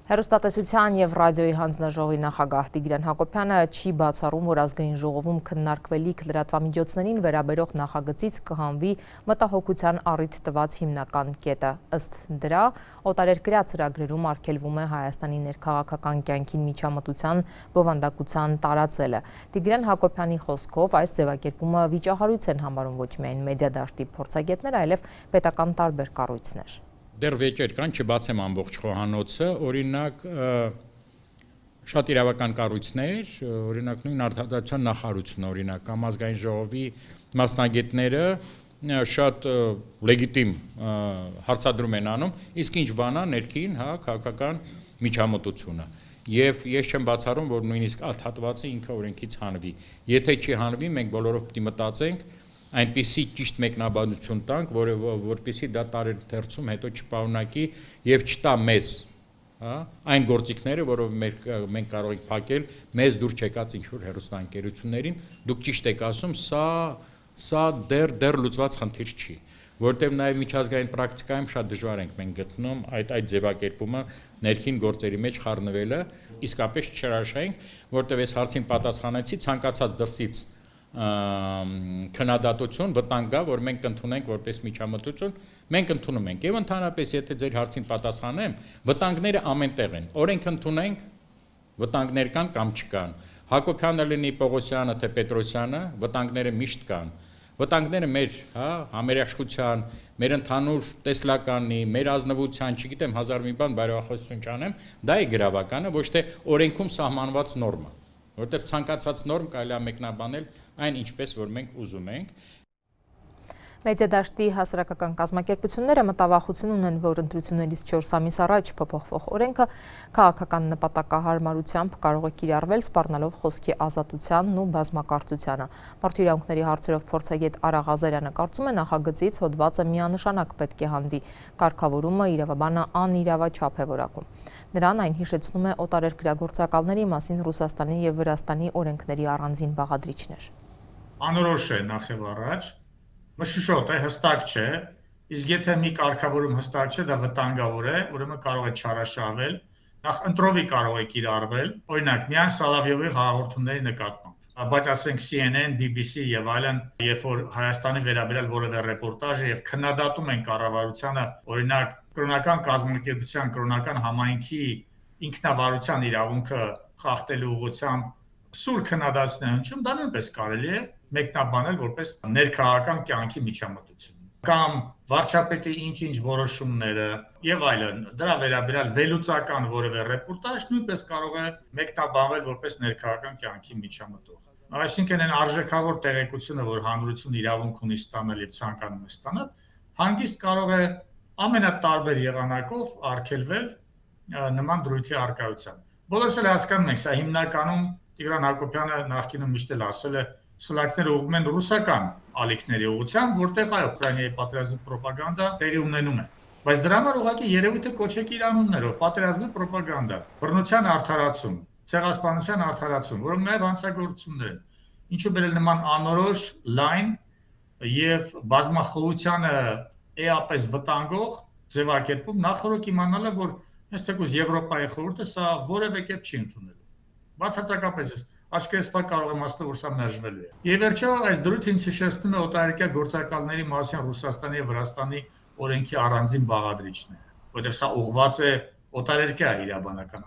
Հեռուստատեսության և ռադիոյի հանձնաժողովի նախագահ Տիգրան Հակոբյանը չի բացառում, որ ազգային ժողովում քննարկվելիք լրատվամիջոցներին վերաբերող նախագծից կհանվի մտահոգության առիթ տված հիմնական կետը։ Ըստ դրա, օտարերկրյա ծրագրերում արգելվում է Հայաստանի ներքաղաքական կյանքին միջամտության բովանդակության տարածելը։ Տիգրան Հակոբյանի խոսքով այս ձևակերպումը վիճահարույց են համարում ոչ միայն մեդիադաշտի փորձագետները, այլև պետական տարբեր կառույցներ։ Դեռ վեճեր կան, չբացեմ ամբողջ խոհանոցը, օրինակ շատ իրավական կառույցներ, օրինակ նույն արդարադատության նախարարությունը, օրինակ կամ ազգային ժողովի մասնագետները շատ լեգիտիմ հարցադրում են անում, իսկ ինչ բանա ներքին, քաղաքական միջամտությունը։ Եվ ես չեմ բացառում, որ նույնիսկ այդ հատվածը ինքը օրենքից հանվի։ Եթե չի հանվի, մենք բոլորով պիտի մտածենք այնպիսի ճիշտ մեկնաբանություն տանք, որպեսզի դա տարեթերցում հետո չպարունակի եւ չտա մեզ, այն գործիքները, որով մենք կարող ենք փակել մեզ դուր չեկած ինչ-որ հեռուստաընկերություններին, դուք ճիշտ եք ասում, սա դեռ լուծված խնդիր չի, որտեղ նաեւ միջազգային պրակտիկայում շատ դժվար ենք մենք գտնում այդ ձևակերպումը ներքին գործերի մեջ խառնվելը, իսկապես չհրաշայինք, որտեղ այս հարցին պատասխանեցի ցանկացած դրսից քննադատություն վտանգ կա, որ մենք ընդունենք որպես միջամտություն, մենք ընդունում ենք եւ ընդհանրապես եթե ձեր հարցին պատասխանեմ, վտանգները ամենտեղ են, օրենք ընդունենք, վտանգներ կան կամ չկան, Հակոբյանը լինի Պողոսյանը թե Պետրոսյանը, վտանգները միշտ կան, վտանգները մեր համերաշխության, մեր ընդհանուր տեսլականի, մեր ազնվության, չգիտեմ, հազար մի բան բարեխոսություն չանեմ, դա է գրավականը, ոչ թե օրենքում սահմանված նորմա, որտեղ ցանկացած նորմ կարելի է մեկնաբանել այն ինչպես որ մենք ուզում ենք։ Մեդիադաշտի հասարակական կազմակերպությունները մտավախություն ունեն, որ ընտրություններից 4 ամիս առաջ փոփոխվող օրենքը քաղաքական նպատակահարմարությամբ կարող է կիրառվել սպառնալով խոսքի ազատությանն ու բազմակարծությանը։ Մարդու իրավունքների հարցերով փորձագետ Արա Ղազարյանը կարծում է նախագծից հոդվածը միանշանակ պետք է հանվի, կարգավորումը իրավաբանը անիրավաչափ է որակում։ Նրան այն հիշեցնում է օտարերկրյա գործակալների մասին Ռուսաստանի եւ Վրաստանի օրենքների առանձին բաղադրիչներ։ Անորոշ է նախ եւ առաջ մշուշոտ է, հստակ չէ, իսկ եթե մի կարգավորում հստակ չէ, դա վտանգավոր է, ուրեմն կարող է չարաշահվել, նախ ընտրովի կարող է կիրառվել, օրինակ միայն Սալավյովի հաղորդումների նկատմամբ, բայց ասենք CNN, BBC եւ այլն, երբ որ Հայաստանի վերաբերյալ որևէ ռեպորտաժ է եւ քննադատում են կառավարությանը, օրինակ կրոնական կազմակերպության, կրոնական համայնքի ինքնավարության իրավունքը խախտելու ուղղությամբ սուր քննադատություն հնչում, դա նույնպես կարելի է մեկնաբանել որպես ներքաղաքական կյանքի միջամտություն կամ վարչապետի ինչ-ինչ որոշումները եւ այլն դրա վերաբերյալ վերլուծական որևէ ռեպորտաժ նույնպես կարող է մեկնաբանվել որպես ներքաղաքական կյանքի միջամտող։ Այսինքն այն արժեքավոր տեղեկությունը, որ հանրությունը իրավունք ունի ստանալ եւ ցանկանում է ստանալ, հանգիստ կարող է ամենատարբեր եղանակով արգելվել նման դրույթի առկայությամբ։ Բոլորս էլ հասկանում ենք, սա հիմնականում Տիգրան Հակոբյանը նախկինում միշտ էլ ասել է սլակները ուղղում են ռուսական ալիքների ուղղությամբ, որտեղ այո, Ուկրաինայի պատերազմի ռոպագանդա տեղի ունենում է։ Բայց դրա համար ուղղակի երևույթը կոչեք իր անուններով, պատերազմի ռոպագանդա, բռնության արդարացում, ցեղասպանության արդարացում, որոնք նաև հանցագործություններ են։ Ինչու բերել նման անորոշ, լայն եւ բազմախոհությանը էապես վտանգող ձևակերպում, նախորդ իմանալը, որ ես թեկուզ Եվրոպայի խորհուրդը սա որևէ կերպ չի ընդունել։ Բացարձակապես Աշկերտսպա կարող եմ ասել, որ սա մերժվելու է։ Եվ վերջո այս դրույթը ինձ հիշեցնում է օտարերկրյա գործակալների մասին Ռուսաստանի եւ Վրաստանի օրենքի առանձին բաղադրիչները, որտեղ սա ուղղված է օտարերկրյա իրավաբանական